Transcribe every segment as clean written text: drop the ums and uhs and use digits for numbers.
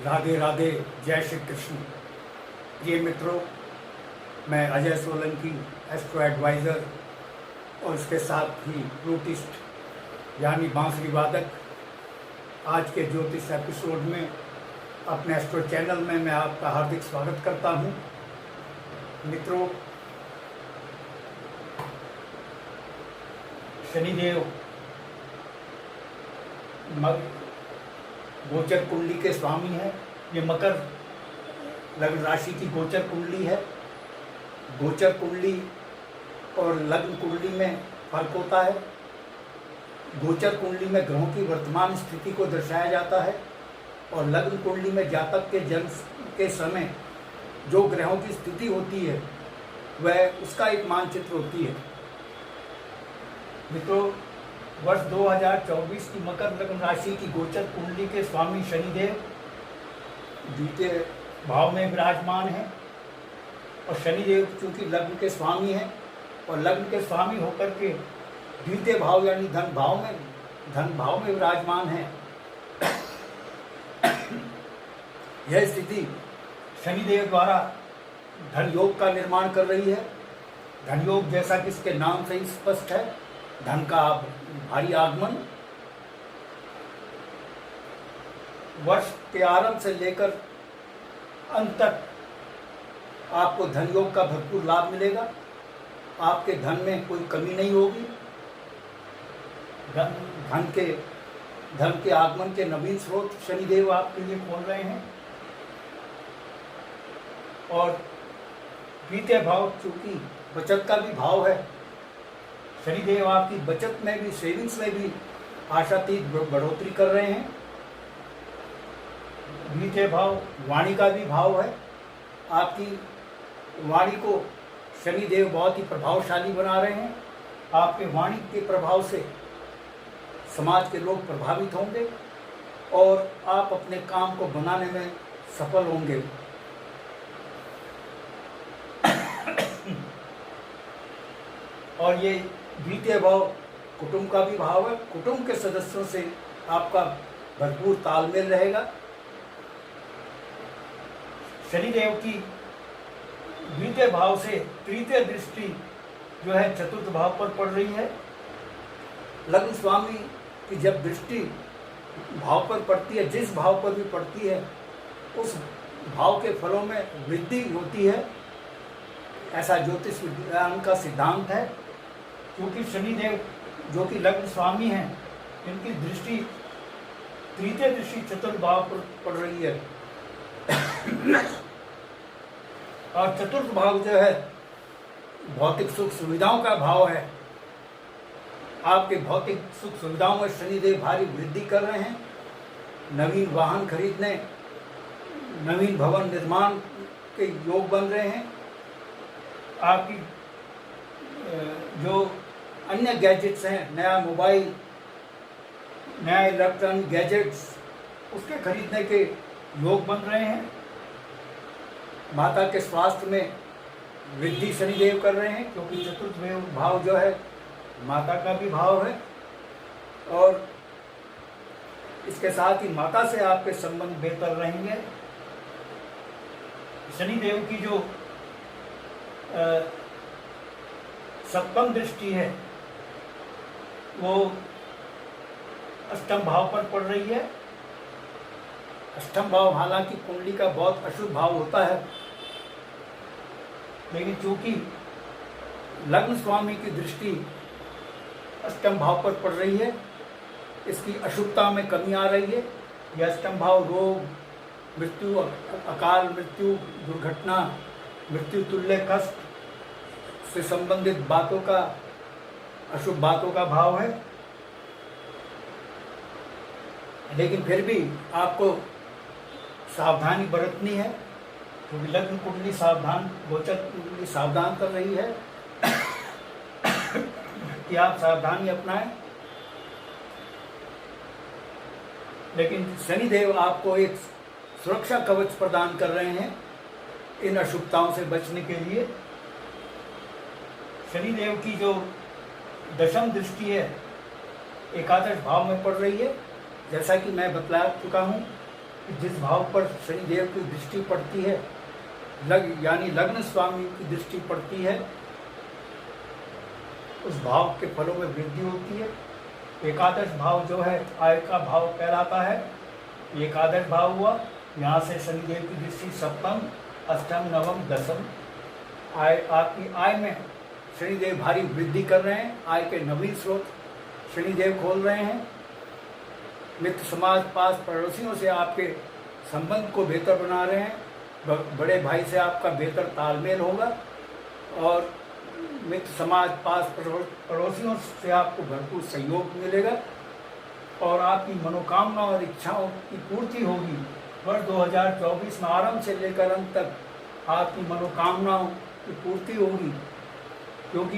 राधे राधे, जय श्री कृष्ण। ये मित्रों, मैं अजय सोलंकी, एस्ट्रो एडवाइज़र और इसके साथ ही फ्लूटिस्ट यानी बांसुरी वादक, आज के ज्योतिष एपिसोड में अपने एस्ट्रो चैनल में मैं आपका हार्दिक स्वागत करता हूँ। मित्रों, शनिदेव गोचर कुंडली के स्वामी है। ये मकर लग्न राशि की गोचर कुंडली है। गोचर कुंडली और लग्न कुंडली में फर्क होता है। गोचर कुंडली में ग्रहों की वर्तमान स्थिति को दर्शाया जाता है और लग्न कुंडली में जातक के जन्म के समय जो ग्रहों की स्थिति होती है वह उसका एक मानचित्र होती है। मित्रों, वर्ष 2024 की मकर लग्न राशि की गोचर कुंडली के स्वामी शनिदेव द्वितीय भाव में विराजमान है और शनिदेव चूंकि लग्न के स्वामी हैं और लग्न के स्वामी होकर के द्वितीय भाव यानी धन भाव में विराजमान है। यह स्थिति शनिदेव द्वारा धन योग का निर्माण कर रही है। धन योग, जैसा कि इसके नाम से ही स्पष्ट है, धन का भारी आगमन। वर्ष के आरंभ से लेकर अंत तक आपको धन योग का भरपूर लाभ मिलेगा। आपके धन में कोई कमी नहीं होगी। धन के आगमन के नवीन स्रोत शनिदेव आपके लिए खोल रहे हैं। और द्वितीय भाव चूंकि बचत का भी भाव है, शनिदेव आपकी बचत में भी, सेविंग्स में भी आशातीत बढ़ोतरी कर रहे हैं। द्वितीय भाव वाणी का भी भाव है। आपकी वाणी को शनिदेव बहुत ही प्रभावशाली बना रहे हैं। आपके वाणी के प्रभाव से समाज के लोग प्रभावित होंगे और आप अपने काम को बनाने में सफल होंगे। और ये द्वितीय भाव कुटुंब का भी भाव है। कुटुंब के सदस्यों से आपका भरपूर तालमेल रहेगा। शनिदेव की द्वितीय भाव से तृतीय दृष्टि जो है चतुर्थ भाव पर पड़ रही है। लग्न स्वामी की जब दृष्टि भाव पर पड़ती है, जिस भाव पर भी पड़ती है, उस भाव के फलों में वृद्धि होती है। ऐसा ज्योतिष विज्ञान का सिद्धांत है। क्योंकि शनिदेव जो कि लग्न स्वामी हैं, इनकी दृष्टि तृतीय दृष्टि चतुर्थ भाव पर पड़ रही है। और चतुर्थ भाव जो है भौतिक सुख सुविधाओं का भाव है। आपके भौतिक सुख सुविधाओं में शनिदेव भारी वृद्धि कर रहे हैं। नवीन वाहन खरीदने, नवीन भवन निर्माण के योग बन रहे हैं। आपकी जो अन्य गैजेट्स हैं, नया मोबाइल, नया इलेक्ट्रॉनिक गैजेट्स, उसके खरीदने के योग बन रहे हैं। माता के स्वास्थ्य में वृद्धि शनिदेव कर रहे हैं, क्योंकि चतुर्थ भाव जो है माता का भी भाव है। और इसके साथ ही माता से आपके संबंध बेहतर रहेंगे। शनिदेव की जो सप्तम दृष्टि है वो अष्टम भाव पर पड़ रही है। अष्टम भाव हालांकि कुंडली का बहुत अशुभ भाव होता है, लेकिन चूंकि लग्न स्वामी की दृष्टि अष्टम भाव पर पड़ रही है, इसकी अशुभता में कमी आ रही है। यह अष्टम भाव रोग, मृत्यु, अकाल मृत्यु, दुर्घटना, मृत्यु तुल्य कष्ट से संबंधित बातों का, अशुभ बातों का भाव है। लेकिन फिर भी आपको सावधानी बरतनी है, क्योंकि लग्न कुंडली गोचर कुंडली सावधान कर रही है कि आप सावधानी अपनाएं। लेकिन शनिदेव आपको एक सुरक्षा कवच प्रदान कर रहे हैं इन अशुभताओं से बचने के लिए। शनिदेव की जो दशम दृष्टि है एकादश भाव में पड़ रही है। जैसा कि मैं बतला चुका हूँ कि जिस भाव पर शनिदेव की दृष्टि पड़ती है, यानी लग्न स्वामी की दृष्टि पड़ती है, उस भाव के फलों में वृद्धि होती है। एकादश भाव जो है आय का भाव कहलाता है। एकादश भाव हुआ, यहाँ से शनिदेव की दृष्टि सप्तम, अष्टम, नवम, दसम, आपकी आय में शनिदेव भारी वृद्धि कर रहे हैं। आय के नवीन स्रोत शनिदेव खोल रहे हैं। मित्र समाज, पास पड़ोसियों से आपके संबंध को बेहतर बना रहे हैं। बड़े भाई से आपका बेहतर तालमेल होगा और मित्र समाज, पास पड़ोसियों से आपको भरपूर सहयोग मिलेगा और आपकी मनोकामनाओं और इच्छाओं की पूर्ति होगी। वर्ष 2024 में आरंभ से लेकर अंत तक आपकी मनोकामनाओं की पूर्ति होगी, क्योंकि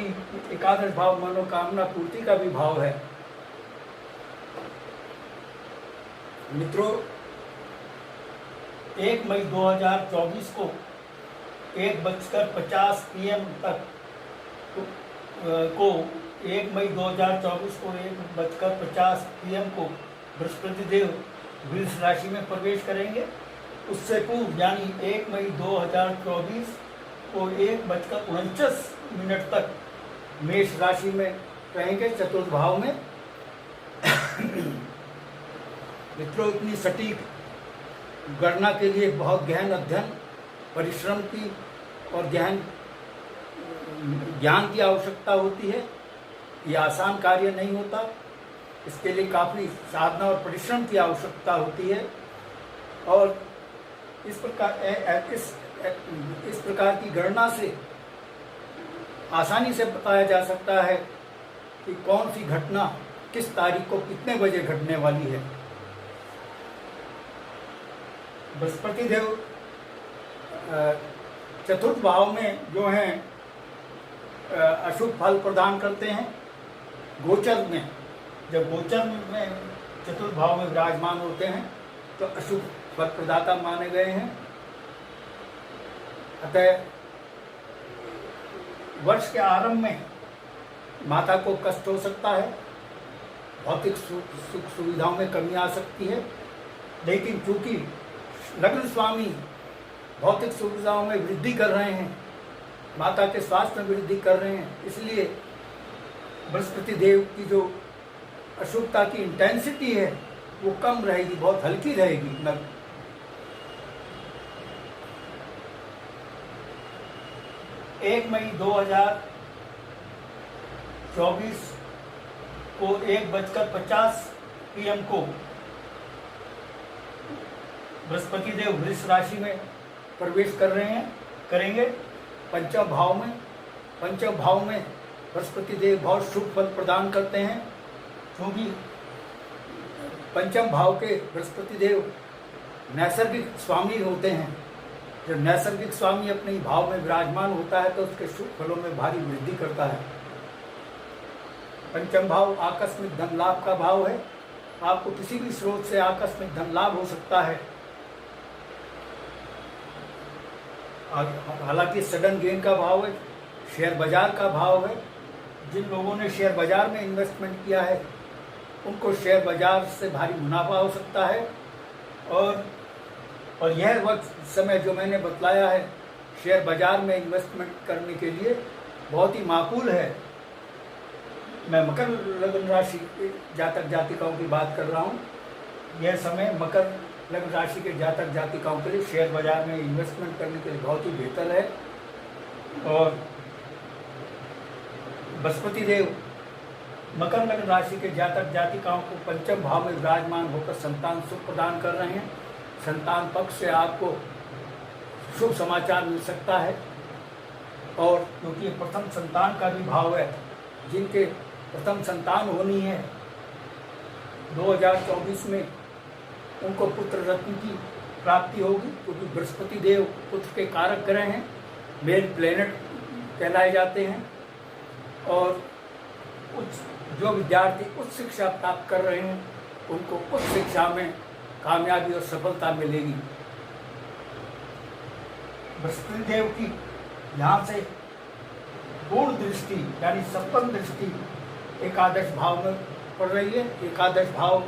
एकादश भाव मनोकामना पूर्ति का भी भाव है। मित्रों, 1 मई 2024 को 1:50 PM तक को 1 मई 2024 को 1:50 PM को बृहस्पति देव वृष राशि में प्रवेश करेंगे। उससे पूर्व यानी 1 मई 2024 को 1:49 तक मेष राशि में रहेंगे, चतुर्थ भाव में। मित्रों, इतनी सटीक गणना के लिए बहुत गहन अध्ययन, परिश्रम की और गहन ज्ञान की आवश्यकता होती है। ये आसान कार्य नहीं होता, इसके लिए काफ़ी साधना और परिश्रम की आवश्यकता होती है। और इस प्रकार की गणना से आसानी से बताया जा सकता है कि कौन सी घटना किस तारीख को कितने बजे घटने वाली है। बृहस्पति देव चतुर्थ भाव में जो हैं अशुभ फल प्रदान करते हैं। गोचर में, जब गोचर में चतुर्थ भाव में विराजमान होते हैं तो अशुभ फल प्रदाता माने गए हैं। अतः वर्ष के आरंभ में माता को कष्ट हो सकता है, भौतिक सुख सुविधाओं में कमी आ सकती है, लेकिन चूंकि लग्न स्वामी भौतिक सुविधाओं में वृद्धि कर रहे हैं, माता के स्वास्थ्य में वृद्धि कर रहे हैं, इसलिए बृहस्पति देव की जो अशुभता की इंटेंसिटी है वो कम रहेगी, बहुत हल्की रहेगी। 1 मई 2024 को 1:50 PM को बृहस्पति देव वृष राशि में प्रवेश करेंगे पंचम भाव में बृहस्पति देव बहुत शुभ फल प्रदान करते हैं, क्योंकि पंचम भाव के बृहस्पति देव नैसर्गिक स्वामी होते हैं। जब नैसर्गिक स्वामी अपने भाव में विराजमान होता है तो उसके शुभ फलों में भारी वृद्धि करता है। पंचम भाव आकस्मिक धन लाभ का भाव है। आपको किसी भी स्रोत से आकस्मिक धन लाभ हो सकता है। हालांकि सडन गेन का भाव है, शेयर बाजार का भाव है। जिन लोगों ने शेयर बाजार में इन्वेस्टमेंट किया है उनको शेयर बाजार से भारी मुनाफा हो सकता है। और यह वक्त समय जो मैंने बतलाया है शेयर बाजार में इन्वेस्टमेंट करने के लिए बहुत ही माकूल है। मैं मकर लग्न राशि के जातक जातिकाओं की बात कर रहा हूँ। यह समय मकर लग्न राशि के जातक जातिकाओं के लिए शेयर बाजार में इन्वेस्टमेंट करने के लिए बहुत ही बेहतर है। और बृहस्पति देव मकर लग्न राशि के जातक जातिकाओं को पंचम भाव में विराजमान होकर संतान सुख प्रदान कर रहे हैं। संतान पक्ष से आपको शुभ समाचार मिल सकता है। और क्योंकि प्रथम संतान का भी भाव है, जिनके प्रथम संतान होनी है 2024 में उनको पुत्र रत्न की प्राप्ति होगी, क्योंकि बृहस्पति देव पुत्र के कारक ग्रह हैं, मेल प्लेनेट कहलाए जाते हैं। और जो विद्यार्थी उच्च शिक्षा प्राप्त कर रहे हैं उनको उच्च शिक्षा में कामयाबी और सफलता मिलेगी। बृहस्पति देव की यहाँ से पूर्ण दृष्टि यानी सप्तम दृष्टि एकादश भाव में पड़ रही है। एकादश भाव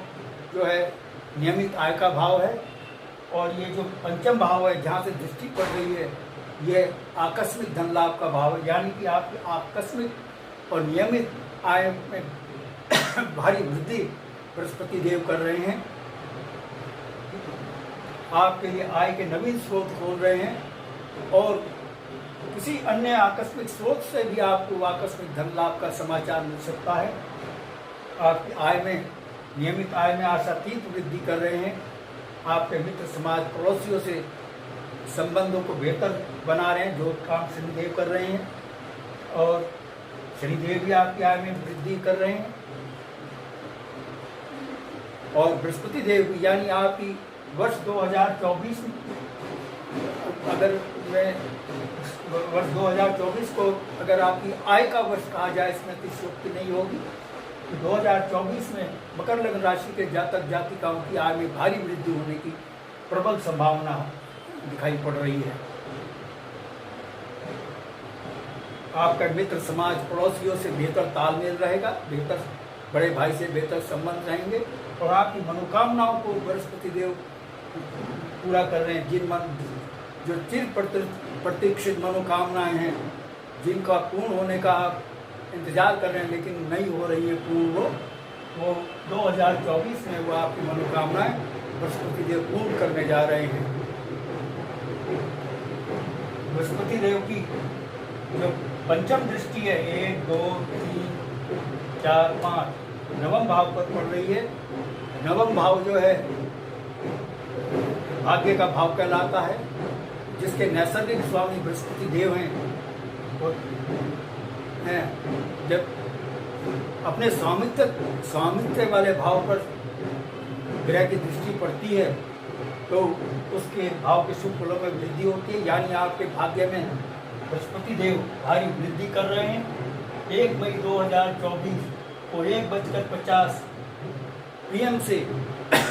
जो है नियमित आय का भाव है। और ये जो पंचम भाव है जहाँ से दृष्टि पड़ रही है, ये आकस्मिक धन लाभ का भाव है, यानी कि आपकी आकस्मिक और नियमित आय में भारी वृद्धि बृहस्पति देव कर रहे हैं। आपके लिए आय के नवीन स्रोत खोल रहे हैं और किसी अन्य आकस्मिक स्रोत से भी आपको आकस्मिक धन लाभ का समाचार मिल सकता है। आपकी आय में, नियमित आय में आशातीत वृद्धि कर रहे हैं। आपके मित्र समाज पड़ोसियों से संबंधों को बेहतर बना रहे हैं, जो काम शनिदेव कर रहे हैं, और शनिदेव भी आपकी आय में वृद्धि कर रहे हैं। और बृहस्पति देव भी, यानी आपकी वर्ष 2024 अगर मैं वर्ष 2024 को अगर आपकी आय का वर्ष कहा जाए, इसमें अतिशयोक्ति नहीं होगी। तो 2024 में मकर लग्न राशि के जातक जातिकाओं की आय में भारी वृद्धि होने की प्रबल संभावना दिखाई पड़ रही है। आपका मित्र समाज पड़ोसियों से बेहतर तालमेल रहेगा, बेहतर बड़े भाई से बेहतर संबंध रहेंगे, और आपकी मनोकामनाओं को बृहस्पति देव पूरा कर रहे हैं। जो चिर प्रतीक्षित मनोकामनाएं हैं, जिनका पूर्ण होने का आप इंतजार कर रहे हैं लेकिन नहीं हो रही है पूर्ण, वो 2024 में वो आपकी मनोकामनाएं बृहस्पति देव पूर्ण करने जा रहे हैं। बृहस्पति देव की जो पंचम दृष्टि है, 1, 2, 3, 4, 5 नवम भाव पर पड़ रही है। नवम भाव जो है भाग्य का भाव कहलाता है, जिसके नैसर्गिक स्वामी बृहस्पति देव हैं। जब अपने स्वामित्व वाले भाव पर ग्रह की दृष्टि पड़ती है तो उसके भाव के शुभ फलों में वृद्धि होती है, यानी आपके भाग्य में बृहस्पति देव भारी वृद्धि कर रहे हैं। 1 मई 2024 को 1:50 PM से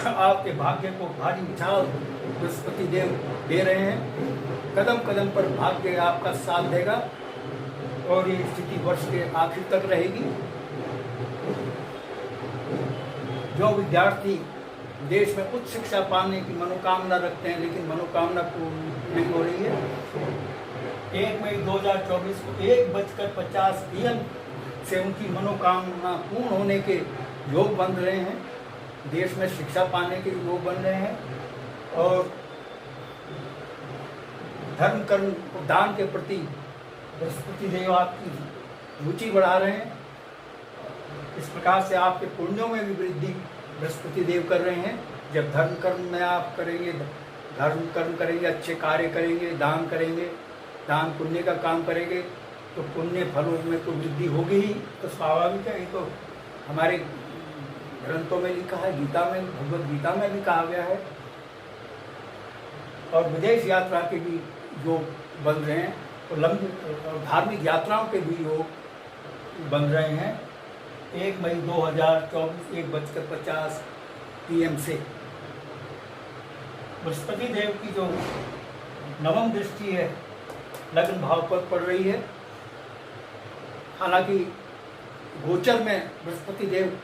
आपके भाग्य को भारी उछाल बृहस्पति देव दे रहे हैं। कदम कदम पर भाग्य आपका साथ देगा और ये स्थिति वर्ष के आखिर तक रहेगी। जो विद्यार्थी देश में उच्च शिक्षा पाने की मनोकामना रखते हैं लेकिन मनोकामना पूर्ण नहीं हो रही है, 1 मई 2024 को 1:50 PM से उनकी मनोकामना पूर्ण होने के योग बन रहे हैं। देश में शिक्षा पाने के योग बन रहे हैं और धर्म कर्म दान के प्रति बृहस्पति देव आपकी रुचि बढ़ा रहे हैं। इस प्रकार से आपके पुण्यों में भी वृद्धि बृहस्पति देव कर रहे हैं। जब धर्म कर्म में आप करेंगे, धर्म कर्म करेंगे, अच्छे कार्य करेंगे, दान करेंगे, दान पुण्य का काम करेंगे, तो पुण्य फलों में तो वृद्धि होगी ही। तो स्वाभाविक है, ये तो हमारे ग्रंथों में लिखा है, गीता में, भगवद गीता में भी कहा गया है। और विदेश यात्रा के भी योग बन रहे हैं, तो लंबी धार्मिक यात्राओं के भी योग बन रहे हैं। 1 मई 2024 1:50 PM से बृहस्पति देव की जो नवम दृष्टि है लग्न भाव पर पड़ रही है। हालांकि गोचर में बृहस्पति देव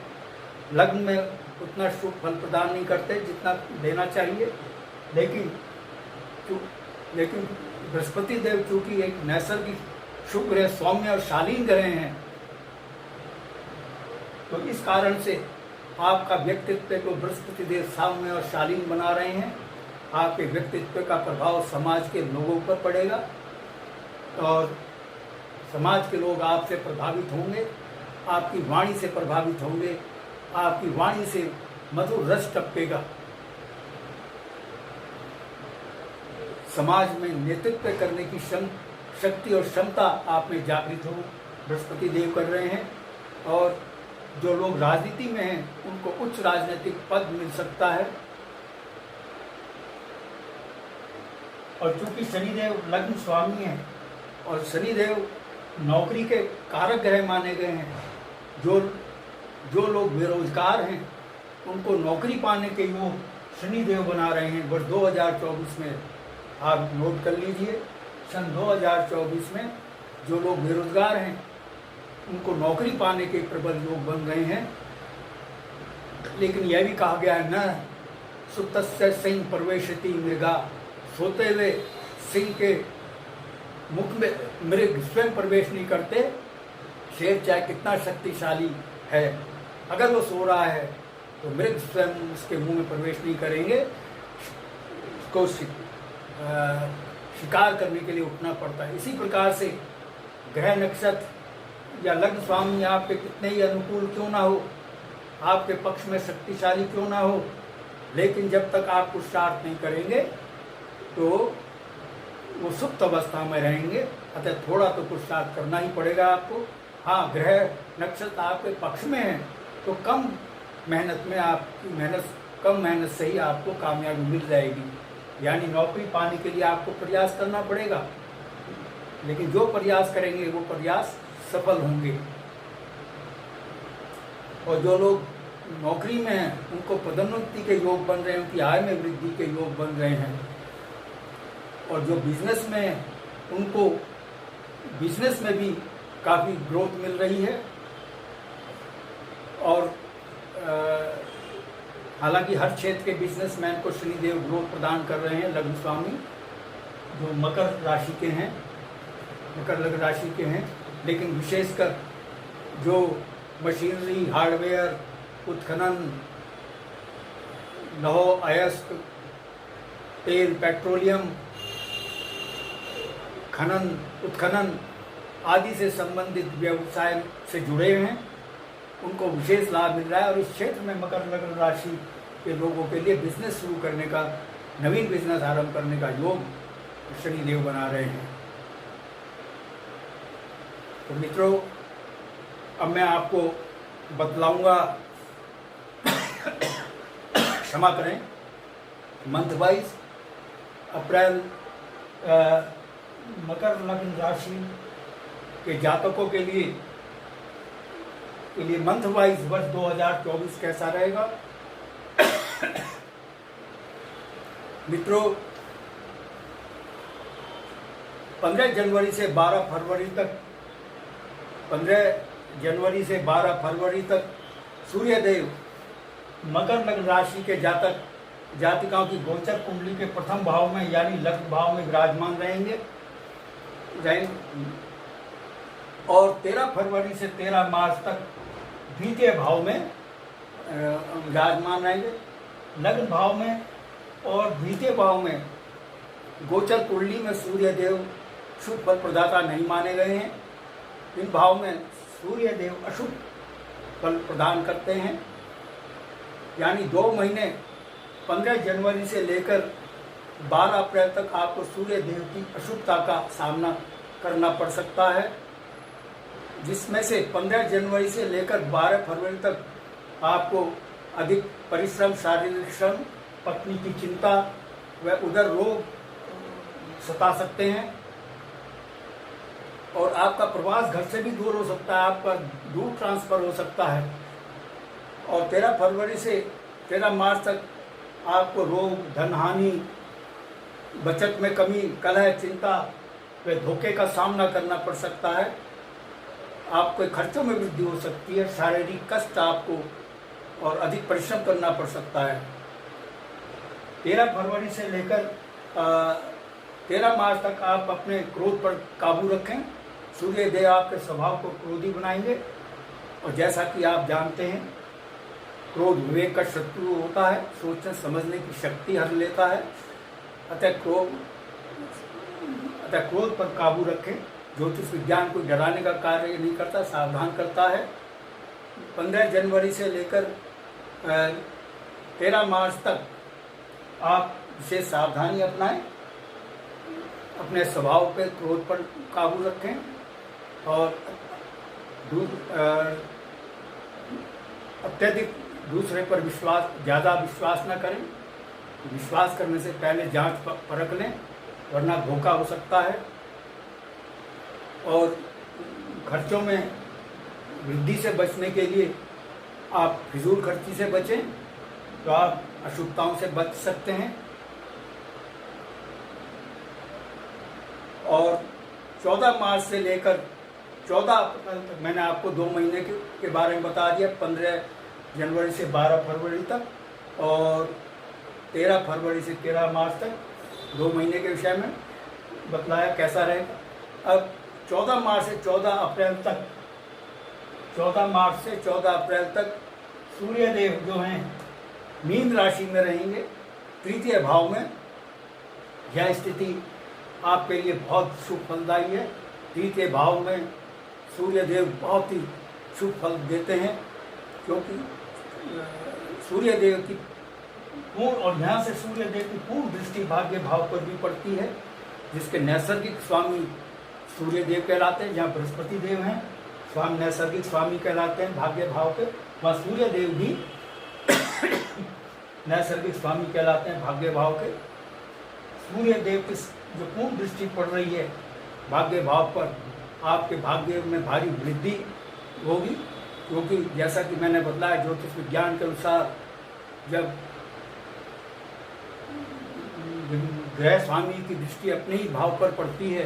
लग्न में उतना शुभ फल प्रदान नहीं करते जितना देना चाहिए, लेकिन बृहस्पति देव चूंकि एक नैसर्गिक शुभ ग्रह, सौम्य और शालीन ग्रह हैं, तो इस कारण से आपका व्यक्तित्व को बृहस्पति देव सौम्य और शालीन बना रहे हैं। आपके व्यक्तित्व का प्रभाव समाज के लोगों पर पड़ेगा और समाज के लोग आपसे प्रभावित होंगे, आपकी वाणी से प्रभावित होंगे, आपकी वाणी से मधुर रस टपकेगा। समाज में नेतृत्व करने की शक्ति और क्षमता आप में जागृत हो, बृहस्पति देव कर रहे हैं। और जो लोग राजनीति में हैं उनको उच्च राजनीतिक पद मिल सकता है। और चूंकि शनिदेव लग्न स्वामी हैं और शनिदेव नौकरी के कारक ग्रह माने गए हैं, जो लोग बेरोजगार हैं उनको नौकरी पाने के योग शनिदेव बना रहे हैं। वर्ष 2024 में आप नोट कर लीजिए, सन 2024 में जो लोग बेरोजगार हैं उनको नौकरी पाने के प्रबल योग बन रहे हैं। लेकिन यह भी कहा गया है, न सुप्तस्य सिंह प्रवेशति मृगा, सोते हुए सिंह के मुख में मृग स्वयं प्रवेश नहीं करते। शेर चाहे कितना शक्तिशाली है, अगर वो सो रहा है तो मृग स्वयं उसके मुंह में प्रवेश नहीं करेंगे, उसको शिकार करने के लिए उठना पड़ता है। इसी प्रकार से ग्रह नक्षत्र या लग्न स्वामी आपके कितने ही अनुकूल क्यों ना हो, आपके पक्ष में शक्तिशाली क्यों ना हो, लेकिन जब तक आप पुरुषार्थ नहीं करेंगे तो वो सुप्त अवस्था में रहेंगे। अतः थोड़ा तो पुरुषार्थ करना ही पड़ेगा आपको। हाँ, ग्रह नक्षत्र आपके पक्ष में है तो कम मेहनत में कम मेहनत से ही आपको कामयाबी मिल जाएगी। यानी नौकरी पाने के लिए आपको प्रयास करना पड़ेगा, लेकिन जो प्रयास करेंगे वो प्रयास सफल होंगे। और जो लोग नौकरी में हैं उनको पदोन्नति के योग बन रहे हैं, उनकी आय में वृद्धि के योग बन रहे हैं। और जो बिजनेस में हैं उनको बिजनेस में भी काफ़ी ग्रोथ मिल रही है। और हालांकि हर क्षेत्र के बिजनेसमैन को शनिदेव ग्रोथ प्रदान कर रहे हैं। लग्न स्वामी जो मकर राशि के हैं, मकर लग्न राशि के हैं, लेकिन विशेषकर जो मशीनरी, हार्डवेयर, उत्खनन, लौह अयस्क, तेल, पेट्रोलियम, खनन, उत्खनन आदि से संबंधित व्यवसाय से जुड़े हुए हैं, उनको विशेष लाभ मिल रहा है। और इस क्षेत्र में मकर लग्न राशि के लोगों के लिए बिजनेस शुरू करने का, नवीन बिजनेस आरंभ करने का योग शनिदेव बना रहे हैं। तो मित्रों, अब मैं आपको बतलाऊंगा, क्षमा करें, मंथ वाइज अप्रैल मकर लग्न राशि के जातकों के लिए मंथ वाइज वर्ष 2024 कैसा रहेगा। मित्रों, 15 जनवरी से 12 फरवरी तक 15 जनवरी से 12 फरवरी तक सूर्यदेव मकर लग्न राशि के जातक जातिकाओं की गोचर कुंडली के प्रथम भाव में यानी लग्न भाव में विराजमान रहेंगे। और 13 फरवरी से 13 मार्च तक द्वितीय भाव में विराजमान रहेंगे। लग्न भाव में और द्वितीय भाव में गोचर कुंडली में सूर्यदेव शुभ फल प्रदाता नहीं माने गए हैं। इन भाव में सूर्यदेव अशुभ फल प्रदान करते हैं। यानी 2 महीने 15 जनवरी से लेकर 12 अप्रैल तक आपको सूर्यदेव की अशुभता का सामना करना पड़ सकता है, जिसमें से 15 जनवरी से लेकर 12 फरवरी तक आपको अधिक परिश्रम, शारीरिक श्रम, पत्नी की चिंता व उदर रोग सता सकते हैं। और आपका प्रवास घर से भी दूर हो सकता है, आपका दूर ट्रांसफ़र हो सकता है। और 13 फरवरी से 13 मार्च तक आपको रोग, धनहानि, बचत में कमी, कलह, चिंता व धोखे का सामना करना पड़ सकता है। आपके खर्चों में वृद्धि हो सकती है, शारीरिक कष्ट आपको और अधिक परिश्रम करना पड़ सकता है। 13 फरवरी से लेकर 13 मार्च तक आप अपने क्रोध पर काबू रखें। सूर्यदेव आपके स्वभाव को क्रोधी बनाएंगे। और जैसा कि आप जानते हैं, क्रोध विवेक का शत्रु होता है, सोचने समझने की शक्ति हर लेता है। अतः क्रोध पर काबू रखें। ज्योतिष विज्ञान को डराने का कार्य नहीं करता, सावधान करता है। 15 जनवरी से लेकर 13 मार्च तक आप विशेष सावधानी अपनाएं, अपने स्वभाव पर क्रोध पर काबू रखें और अत्यधिक दूसरे पर ज़्यादा विश्वास न करें। विश्वास करने से पहले जांच परख लें, वरना धोखा हो सकता है। और खर्चों में वृद्धि से बचने के लिए आप फिजूल खर्ची से बचें, तो आप अशुभताओं से बच सकते हैं। और 14 मार्च से लेकर 14 अप्रैल तक मैंने आपको 2 महीने के बारे में बता दिया, 15 जनवरी से 12 फरवरी तक। और 13 फरवरी से 13 मार्च तक 2 महीने के विषय में बतलाया कैसा रहेगा। अब 14 मार्च से 14 अप्रैल तक 14 मार्च से 14 अप्रैल तक सूर्यदेव जो हैं मीन राशि में रहेंगे, तृतीय भाव में। यह स्थिति आपके लिए बहुत शुभ फलदायी है। तृतीय भाव में सूर्यदेव बहुत ही शुभ फल देते हैं, क्योंकि सूर्यदेव की पूर्ण, और यहाँ से सूर्यदेव की पूर्ण दृष्टि भाग्य भाव पर भी पड़ती है, जिसके नैसर्गिक स्वामी सूर्यदेव कहलाते हैं। जहाँ बृहस्पति देव हैं स्वामी, नैसर्गिक स्वामी कहलाते हैं भाग्य भाव के, वहाँ सूर्यदेव भी नैसर्गिक स्वामी कहलाते हैं भाग्य भाव के। सूर्यदेव की जो पूर्ण दृष्टि पड़ रही है भाग्य भाव पर, आपके भाग्य में भारी वृद्धि होगी, क्योंकि जैसा कि मैंने बतलाया ज्योतिष विज्ञान के अनुसार जब ग्रह स्वामी की दृष्टि अपने ही भाव पर पड़ती है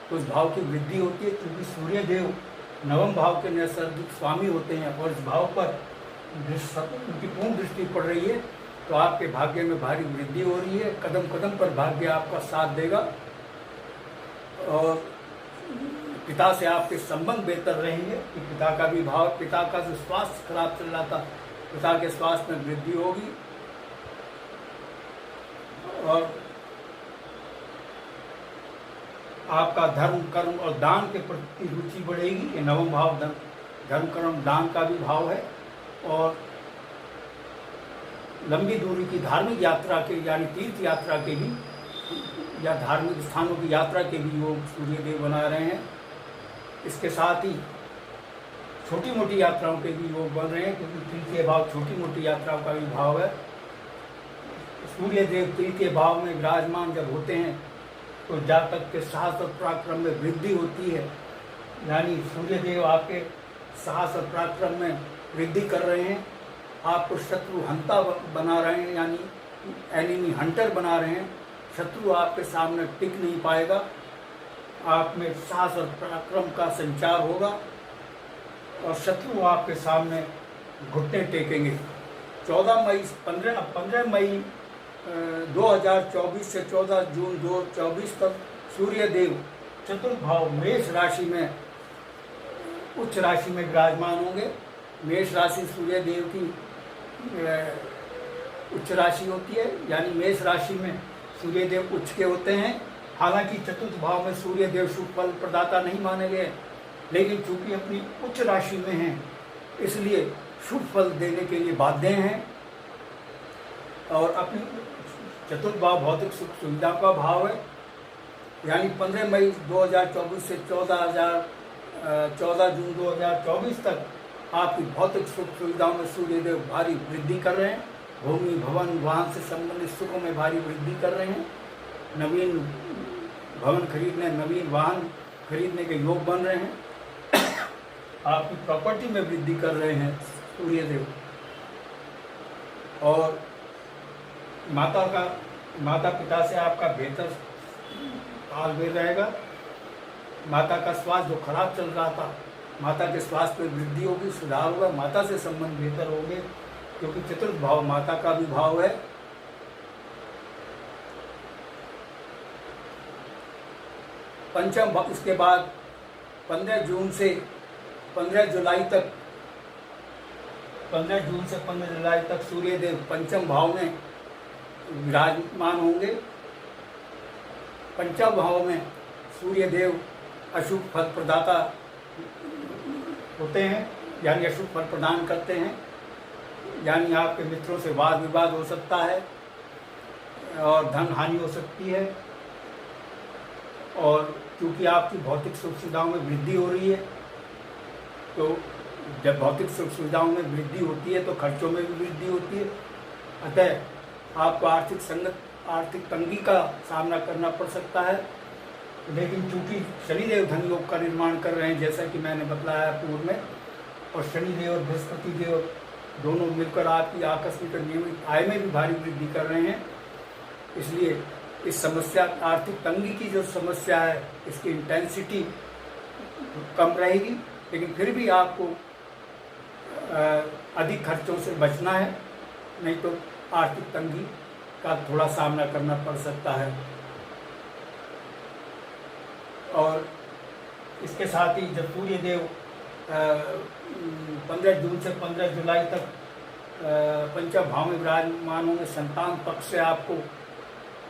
तो उस भाव की वृद्धि होती है, क्योंकि सूर्यदेव नवम भाव के नैसर्गिक स्वामी होते हैं और इस भाव पर उनकी पूर्ण दृष्टि पड़ रही है तो आपके भाग्य में भारी वृद्धि हो रही है। कदम कदम पर भाग्य आपका साथ देगा और पिता से आपके संबंध बेहतर रहेंगे कि पिता का भी भाव, पिता का जो स्वास्थ्य खराब चल रहा था, पिता के स्वास्थ्य में वृद्धि होगी और आपका धर्म कर्म और दान के प्रति रुचि बढ़ेगी। ये नवम भाव धर्म कर्म दान का भी भाव है और लंबी दूरी की धार्मिक यात्रा के यानी तीर्थ यात्रा के भी या धार्मिक स्थानों की यात्रा के भी योग सूर्यदेव बना रहे हैं। इसके साथ ही छोटी मोटी यात्राओं के भी योग बन रहे हैं, क्योंकि तृतीय भाव छोटी मोटी यात्राओं का भी भाव है। सूर्यदेव तृतीय भाव में विराजमान जब होते हैं तो जातक के साहस और पराक्रम में वृद्धि होती है, यानी सूर्यदेव आपके साहस और पराक्रम में वृद्धि कर रहे हैं, आपको शत्रु हंता बना रहे हैं, यानी एनिमी हंटर बना रहे हैं। शत्रु आपके सामने टिक नहीं पाएगा, आप में साहस और पराक्रम का संचार होगा और शत्रु आपके सामने घुटने टेकेंगे। 15 मई 2024 से 14 जून 2024 तक सूर्यदेव चतुर्थ भाव मेष राशि में उच्च राशि में विराजमान होंगे। मेष राशि सूर्यदेव की उच्च राशि होती है, यानी मेष राशि में सूर्यदेव उच्च के होते हैं। हालांकि चतुर्थ भाव में सूर्यदेव शुभ फल प्रदाता नहीं माने गए, लेकिन चूंकि अपनी उच्च राशि में हैं इसलिए शुभ फल देने के लिए बाध्य हैं। और अपनी चतुर्थ भाव भौतिक सुख सुविधा का भाव है, यानी 15 मई 2024 से 14 जून 2024 तक आपकी भौतिक सुख सुविधाओं में सूर्यदेव भारी वृद्धि कर रहे हैं। भूमि भवन वाहन से संबंधित सुखों में भारी वृद्धि कर रहे हैं। नवीन भवन खरीदने, नवीन वाहन खरीदने के योग बन रहे हैं। आपकी प्रॉपर्टी में वृद्धि कर रहे हैं सूर्यदेव। और माता पिता से आपका बेहतर तालमेल रहेगा। माता का स्वास्थ्य जो खराब चल रहा था, माता के स्वास्थ्य में वृद्धि होगी, सुधार होगा, माता से संबंध बेहतर होंगे, क्योंकि चतुर्थ भाव माता का भी भाव है। पंचम भाव, इसके बाद 15 जून से 15 जुलाई तक 15 जून से 15 जुलाई तक सूर्यदेव पंचम भाव में विराजमान होंगे। पंचम भाव में सूर्यदेव अशुभ फल प्रदाता होते हैं, यानी अशुभ फल प्रदान करते हैं, यानी आपके मित्रों से वाद विवाद हो सकता है और धन हानि हो सकती है। और क्योंकि आपकी भौतिक सुख सुविधाओं में वृद्धि हो रही है, तो जब भौतिक सुख सुविधाओं में वृद्धि होती है तो खर्चों में भी वृद्धि होती है। अतः आपको आर्थिक तंगी का सामना करना पड़ सकता है। लेकिन चूंकि शनिदेव धन योग का निर्माण कर रहे हैं, जैसा कि मैंने बतलाया पूर्व में, और शनिदेव और बृहस्पति देव दोनों मिलकर आपकी आकस्मिक नियमित आय में भी भारी वृद्धि कर रहे हैं, इसलिए इस समस्या, आर्थिक तंगी की जो समस्या है, इसकी इंटेंसिटी कम रहेगी। लेकिन फिर भी आपको अधिक खर्चों से बचना है, नहीं तो आर्थिक तंगी का थोड़ा सामना करना पड़ सकता है। और इसके साथ ही जब सूर्य देव 15 जून से 15 जुलाई तक पंचम भाव में विराजमान होंगे, संतान पक्ष से आपको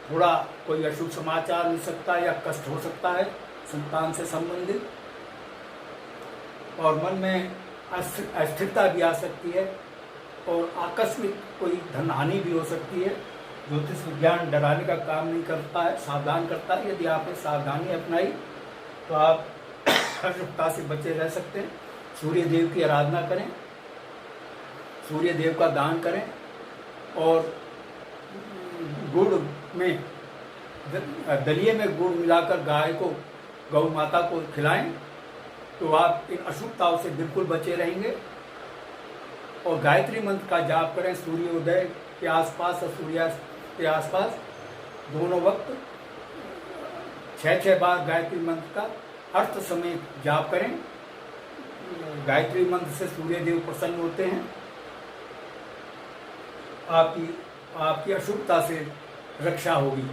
थोड़ा कोई अशुभ समाचार मिल सकता है या कष्ट हो सकता है संतान से संबंधित, और मन में अस्थिरता भी आ सकती है और आकस्मिक कोई धन हानि भी हो सकती है। ज्योतिष विज्ञान डराने का काम नहीं करता है, सावधान करता है। यदि आपने सावधानी अपनाई तो आप अशुभता से बचे रह सकते हैं। सूर्य देव की आराधना करें, सूर्य देव का दान करें, और गुड़ में दलिए में गुड़ मिलाकर गाय को, गौ माता को खिलाएं तो आप इन अशुभताओं से बिल्कुल बचे रहेंगे। और गायत्री मंत्र का जाप करें सूर्योदय के आसपास और सूर्यास्त के आसपास दोनों वक्त 6-6 बार गायत्री मंत्र का अर्थ समेत जाप करें। गायत्री मंत्र से सूर्य देव प्रसन्न होते हैं, आपकी अशुभता से रक्षा होगी।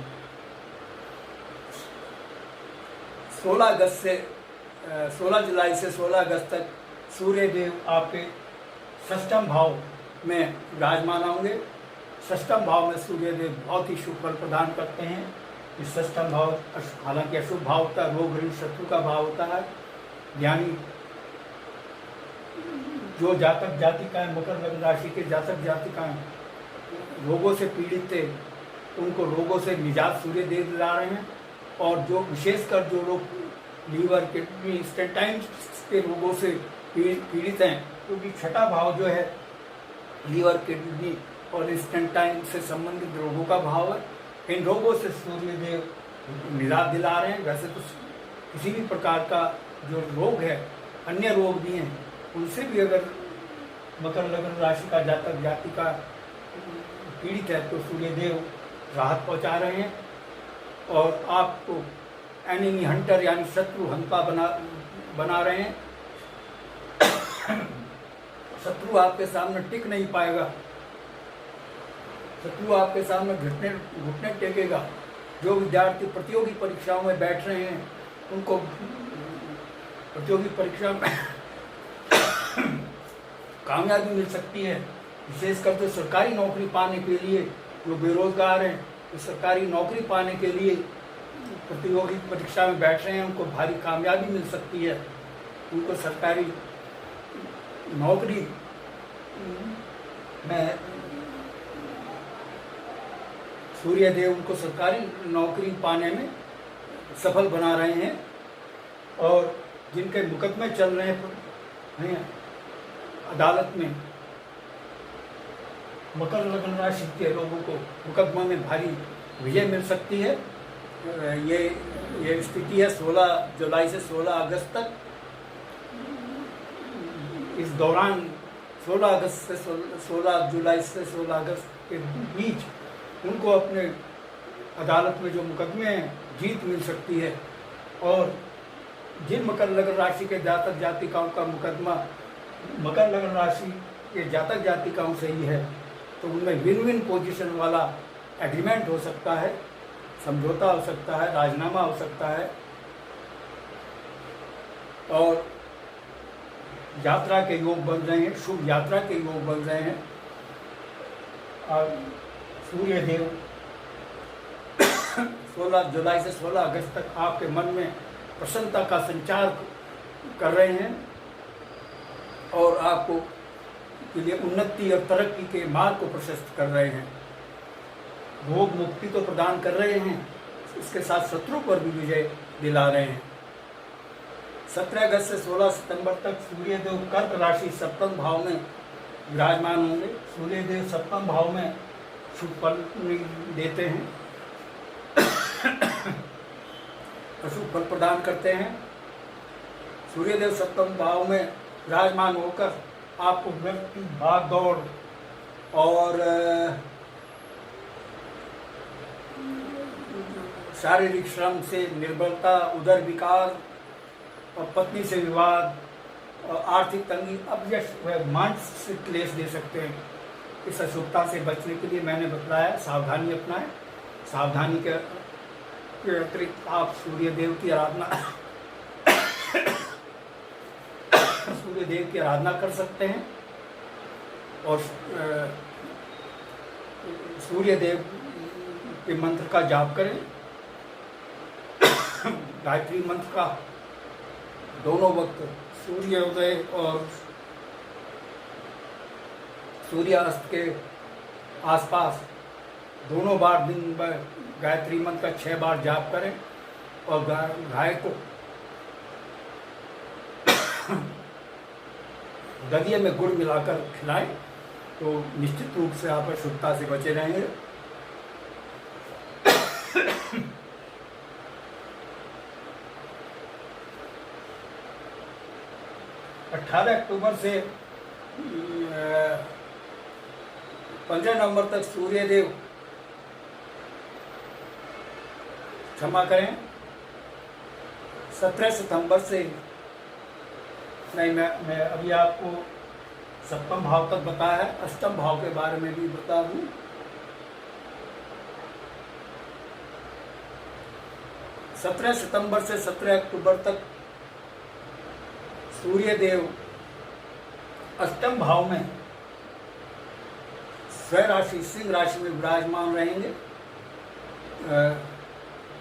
16 जुलाई से 16 अगस्त तक सूर्य देव आपके षष्ठम भाव में विराजमान होंगे। षष्ठम भाव में सूर्य देव बहुत ही शुभ फल प्रदान करते हैं। इस षष्ठम भाव हालांकि अशुभ भाव होता है, रोग ऋण शत्रु का भाव होता है, यानी जो जातक जातिकाएं मकर लग्न राशि के जातक जातिकाएं रोगों से पीड़ित थे उनको रोगों से निजात सूर्य देव दिला रहे हैं। और जो विशेषकर जो लोग लीवर किडनी स्टेंटाइन के रोगों से पीड़ित हैं, क्योंकि छठा भाव जो है लीवर किडनी और स्टेंटाइन से संबंधित रोगों का भाव है। इन रोगों से सूर्य देव निजात दिला रहे हैं। वैसे तो किसी भी प्रकार का जो रोग है, अन्य रोग भी हैं, उनसे भी अगर मकर लग्न राशि का जातक जातिका पीड़ित है तो सूर्य देव राहत पहुंचा रहे हैं और आपको एनिमी हंटर यानी शत्रु हंता बना रहे हैं। शत्रु आपके सामने टिक नहीं पाएगा, शत्रु आपके सामने घुटने टेकेगा। जो विद्यार्थी प्रतियोगी परीक्षाओं में बैठ रहे हैं उनको प्रतियोगी परीक्षा में कामयाबी मिल सकती है। विशेषकर जो सरकारी नौकरी पाने के लिए जो बेरोजगार हैं, तो सरकारी नौकरी पाने के लिए प्रतियोगी परीक्षा में बैठ रहे हैं, उनको भारी कामयाबी मिल सकती है। उनको सरकारी नौकरी में सूर्य देव उनको सरकारी नौकरी पाने में सफल बना रहे हैं। और जिनके मुकदमे चल रहे हैं अदालत में, मकर लग्न राशि के लोगों को मुकदमा में भारी विजय मिल सकती है। ये स्थिति है 16 जुलाई से 16 अगस्त तक। इस दौरान 16 जुलाई से 16 अगस्त के बीच उनको अपने अदालत में जो मुकदमे हैं जीत मिल सकती है। और जिन मकर लग्न राशि के जातक जातिकाओं का मुकदमा मकर लग्न राशि के जातक जातिकाओं से ही है तो उनमें विन विन पोजीशन वाला एग्रीमेंट हो सकता है, समझौता हो सकता है, राजनामा हो सकता है। और यात्रा के योग बन रहे हैं, शुभ यात्रा के योग बन रहे हैं। और सूर्य देव 16 जुलाई से 16 अगस्त तक आपके मन में प्रसन्नता का संचार कर रहे हैं और आपको के लिए उन्नति और तरक्की के मार्ग को प्रशस्त कर रहे हैं। रोग मुक्ति तो प्रदान कर रहे हैं, इसके साथ शत्रु पर भी विजय दिला रहे हैं। 17 अगस्त से 16 सितंबर तक सूर्य देव कर्क राशि सप्तम भाव में विराजमान होंगे। सूर्य देव सप्तम भाव में शुभ फल देते हैं, अशुभ फल प्रदान करते हैं। सूर्य देव सप्तम भाव में विराजमान होकर आपको व्यक्ति भाग दौड़ और शारीरिक श्रम से निर्बलता, उदर विकार और पत्नी से विवाद और आर्थिक तंगी, अपयश व मानसिक क्लेश दे सकते हैं। इस अशुभता से बचने के लिए मैंने बतलाया सावधानी अपनाएं। सावधानी के अतिरिक्त आप सूर्य देव की आराधना सूर्य देव की आराधना कर सकते हैं और सूर्य देव के मंत्र का जाप करें। गायत्री मंत्र का दोनों वक्त सूर्योदय और सूर्यास्त के आसपास दोनों बार दिन में गायत्री मंत्र का 6 बार जाप करें और गाय को दलिये में गुड़ मिलाकर खिलाएं तो निश्चित रूप से आप अशुभता से बचे रहेंगे। 18 अक्टूबर से 15 नवंबर तक सूर्य देव, क्षमा करें, 17 सितंबर से नहीं, मैं अभी आपको सप्तम भाव तक बताया है, अष्टम भाव के बारे में भी बता दूं। सत्रह सितंबर से 17 अक्टूबर तक सूर्य देव अष्टम भाव में स्वयं राशि सिंह राशि में विराजमान रहेंगे।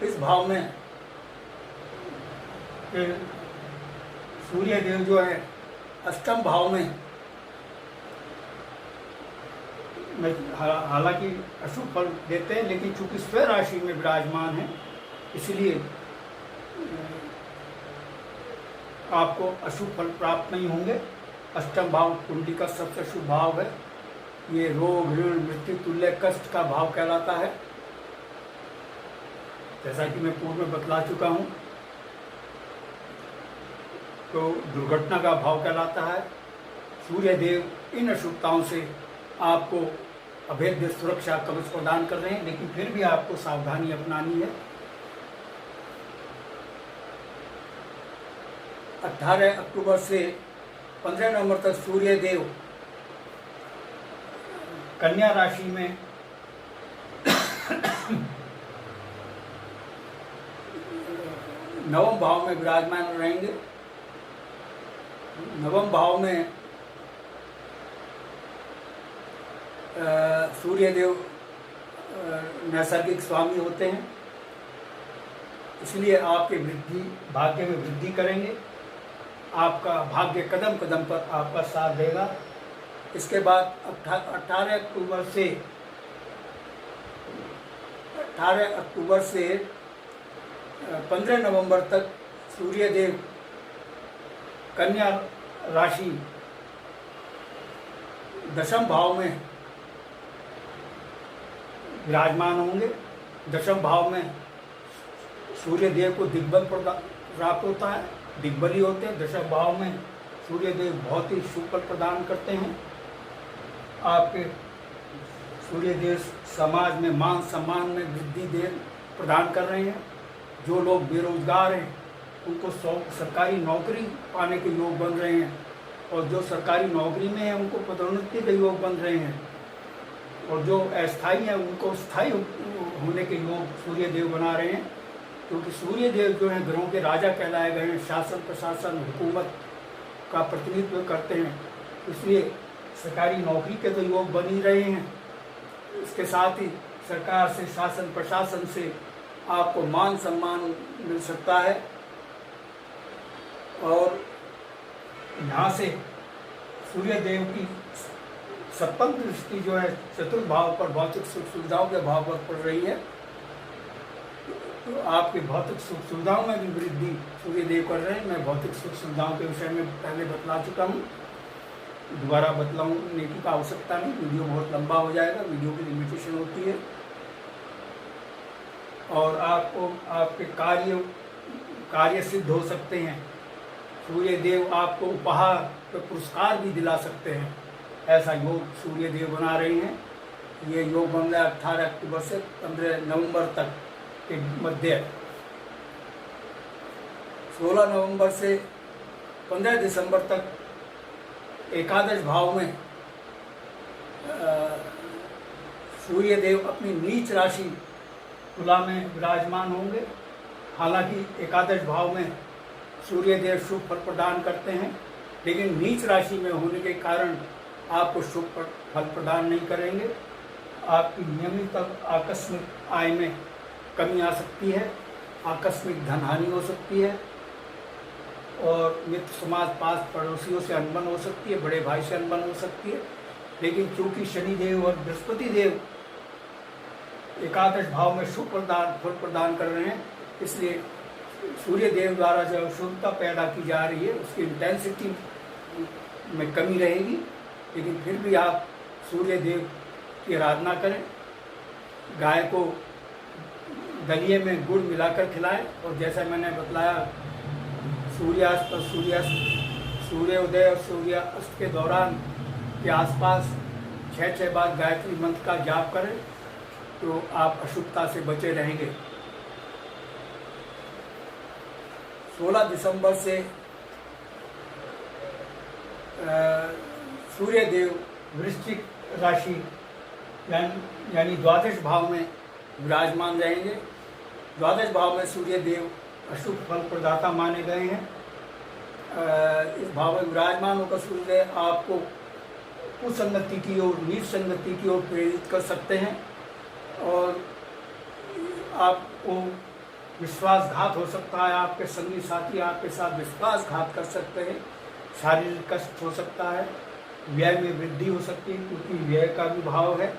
इस भाव में सूर्य देव जो है अष्टम भाव में, हालांकि अशुभ फल देते हैं, लेकिन चूंकि स्वयं राशि में विराजमान है इसलिए आपको अशुभ फल प्राप्त नहीं होंगे। अष्टम भाव कुंडली का सबसे शुभ भाव है। ये रोग, ऋण, मृत्यु, तुल्य, कष्ट का भाव कहलाता है। जैसा कि मैं पूर्व में बतला चुका हूँ, तो दुर्घटना का भाव कहलाता है। सूर्य देव इन अशुभताओं से आपको अभेद्य सुरक्षा कवच प्रदान कर रहे हैं, लेकिन फिर भी आपको सावधानी अपनानी है। 18 अक्टूबर से 15 नवंबर तक सूर्य देव कन्या राशि में नवम भाव में विराजमान रहेंगे। नवम भाव में सूर्य देव नैसर्गिक स्वामी होते हैं, इसलिए आपके वृद्धि, भाग्य में वृद्धि करेंगे। आपका भाग्य कदम कदम पर आपका साथ देगा। इसके बाद 18 अक्टूबर से 15 नवंबर तक सूर्य देव कन्या राशि दशम भाव में विराजमान होंगे। दशम भाव में सूर्य देव को दिग्बल प्राप्त होता है, दिग्बली होते हैं। दशम भाव में सूर्य देव बहुत ही शुभ फल प्रदान करते हैं। आपके सूर्य देव समाज में मान सम्मान में वृद्धि प्रदान कर रहे हैं। जो लोग बेरोजगार हैं उनको सरकारी नौकरी पाने के योग बन रहे हैं, और जो सरकारी नौकरी में हैं उनको पदोन्नति के योग बन रहे हैं, और जो अस्थायी हैं उनको स्थायी होने के योग सूर्य देव बना रहे हैं। क्योंकि सूर्य देव जो हैं ग्रहों के राजा कहलाए गए हैं, शासन प्रशासन हुकूमत का प्रतिनिधित्व करते हैं, इसलिए सरकारी नौकरी के तो योग बन ही रहे हैं। इसके साथ ही सरकार से, शासन प्रशासन से आपको मान सम्मान मिल सकता है। और यहाँ से सूर्य देव की सप्तम दृष्टि जो है चतुर्थ भाव पर, भौतिक सुख सुविधाओं के भाव पर पड़ रही है, तो आपके भौतिक सुख सुविधाओं में भी वृद्धि सूर्य देव कर रहे हैं। मैं भौतिक सुख सुविधाओं के विषय में पहले बतला चुका हूँ, दोबारा बतलाने की आवश्यकता नहीं, वीडियो बहुत लंबा हो जाएगा, वीडियो की लिमिटेशन होती है। और आपको आपके कार्य सिद्ध हो सकते हैं। सूर्य देव आपको उपहार तो पुरस्कार भी दिला सकते हैं, ऐसा योग सूर्य देव बना रहे हैं। ये योग बन रहा है 18 अक्टूबर से 15 नवंबर तक के मध्य। 16 नवंबर से 15 दिसंबर तक एकादश भाव में सूर्य देव अपनी नीच राशि तुला में विराजमान होंगे। हालांकि एकादश भाव में सूर्य देव शुभ फल प्रदान करते हैं, लेकिन नीच राशि में होने के कारण आपको शुभ फल प्रदान नहीं करेंगे। आपकी नियमित आकस्मिक आय में कमी आ सकती है, आकस्मिक धन हानि हो सकती है, और मित्र समाज पास पड़ोसियों से अनबन हो सकती है, बड़े भाई से अनबन हो सकती है। लेकिन चूंकि शनिदेव और बृहस्पति देव एकादश भाव में शुभ फल प्रदान कर रहे हैं, इसलिए सूर्य देव द्वारा जो अशुभता पैदा की जा रही है उसकी इंटेंसिटी में कमी रहेगी। लेकिन फिर भी आप सूर्य देव की आराधना करें, गाय को दलिए में गुड़ मिलाकर खिलाएं, और जैसा मैंने बतलाया सूर्यास्त और सूर्योदय और सूर्यास्त के दौरान के आसपास 6 बार गायत्री मंत्र का जाप करें तो आप अशुभता से बचे रहेंगे। 16 दिसंबर से सूर्य देव वृश्चिक राशि यानी द्वादश भाव में विराजमान रहेंगे। द्वादश भाव में सूर्य देव अशुभ फल प्रदाता माने गए हैं। इस भाव में विराजमान होकर सूर्य आपको कुसंगति की ओर, नीच संगति की ओर प्रेरित कर सकते हैं, और आपको विश्वासघात हो सकता है। आपके संगी साथी आपके साथ विश्वासघात कर सकते हैं, शारीरिक कष्ट हो सकता है, व्यय में वृद्धि हो सकती है क्योंकि व्यय का भी भाव है,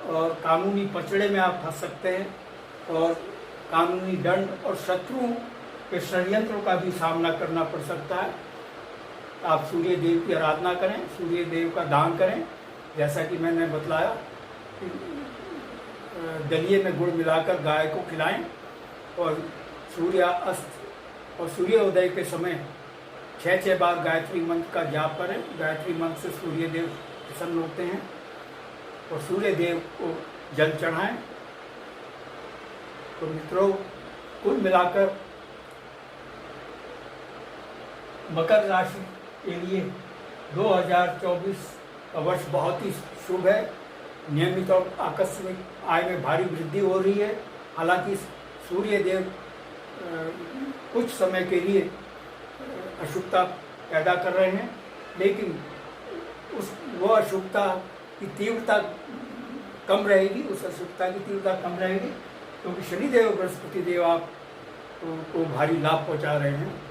और कानूनी पचड़े में आप फंस सकते हैं, और कानूनी दंड और शत्रुओं के षड्यंत्रों का भी सामना करना पड़ सकता है। आप सूर्य देव की आराधना करें, सूर्य देव का दान करें, जैसा कि मैंने बतलाया कि दलिए में गुड़ मिलाकर गाय को खिलाएं, और सूर्यास्त और सूर्योदय के समय 6 बार गायत्री मंत्र का जाप करें। गायत्री मंत्र से सूर्य देव प्रसन्न होते हैं, और सूर्य देव को जल चढ़ाएं। तो मित्रों, कुल मिलाकर मकर राशि के लिए 2024 का वर्ष बहुत ही शुभ है। नियमित और आकस्मिक आय में भारी वृद्धि हो रही है। हालांकि सूर्य देव कुछ समय के लिए अशुभता पैदा कर रहे हैं, लेकिन वो अशुभता की तीव्रता कम रहेगी, उस अशुभता की तीव्रता कम रहेगी, क्योंकि शनिदेव और बृहस्पति देव आप को भारी लाभ पहुंचा रहे हैं।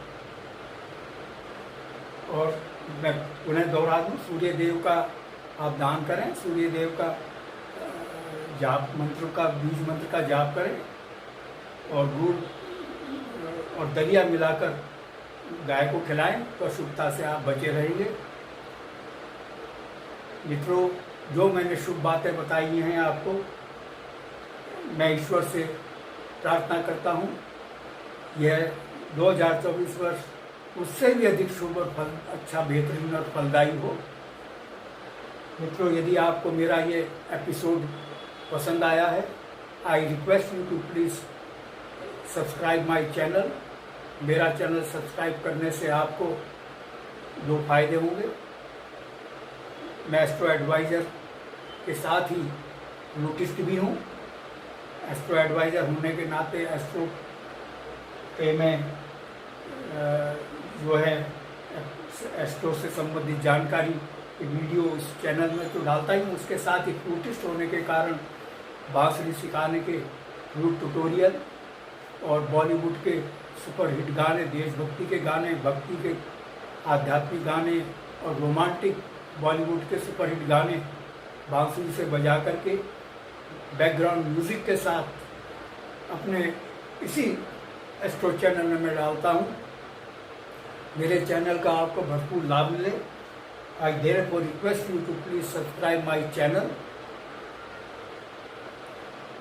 और मैं उन्हें दोहरा दूँ, सूर्य देव का आप दान करें, सूर्य देव का जाप मंत्र का, बीज मंत्र का जाप करें, और गुड़ और दलिया मिलाकर गाय को खिलाएं तो अशुभता से आप बचे रहेंगे। मित्रों, जो मैंने शुभ बातें बताई हैं आपको, मैं ईश्वर से प्रार्थना करता हूँ यह 2024 वर्ष उससे भी अधिक शुभ और फल अच्छा, बेहतरीन और फलदायी हो। मित्रों, यदि आपको मेरा ये एपिसोड पसंद आया है, I request you to please subscribe my channel. मेरा चैनल सब्सक्राइब करने से आपको 2 फायदे होंगे। मैं एस्ट्रो एडवाइज़र के साथ ही नोटिस्ट भी हूँ। एस्ट्रो एडवाइज़र होने के नाते एस्ट्रो पे मैं जो है एस्ट्रो से संबंधित जानकारी की वीडियो इस चैनल में तो डालता ही हूँ। उसके साथ ही फ्लूटिस्ट होने के कारण बांसुरी सिखाने के फ्लूट ट्यूटोरियल और बॉलीवुड के सुपरहिट गाने, देशभक्ति के गाने, भक्ति के आध्यात्मिक गाने और रोमांटिक बॉलीवुड के सुपरहिट गाने बांसुरी से बजा करके बैकग्राउंड म्यूज़िक के साथ अपने इसी एस्ट्रो चैनल में मैं डालता हूँ। मेरे चैनल का आपको भरपूर लाभ मिले। I therefore request you to please subscribe my channel.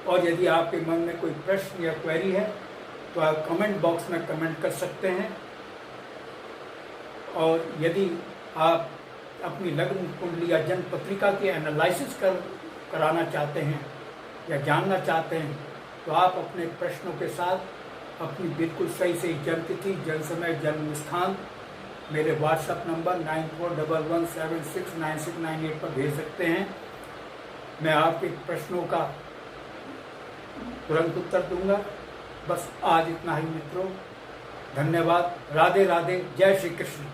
और यदि आपके मन में कोई प्रश्न या क्वेरी है तो आप कमेंट बॉक्स में कमेंट कर सकते हैं। और यदि आप अपनी लग्न कुंडली या जन्म पत्रिका की एनालिसिस कराना चाहते हैं या जानना चाहते हैं तो आप अपने प्रश्नों के साथ अपनी बिल्कुल सही जन्म तिथि, जन्म समय, जन्म स्थान मेरे व्हाट्सएप नंबर 9411769698 पर भेज सकते हैं। मैं आपके प्रश्नों का तुरंत उत्तर दूंगा। बस आज इतना ही मित्रों, धन्यवाद। राधे राधे, जय श्री कृष्ण।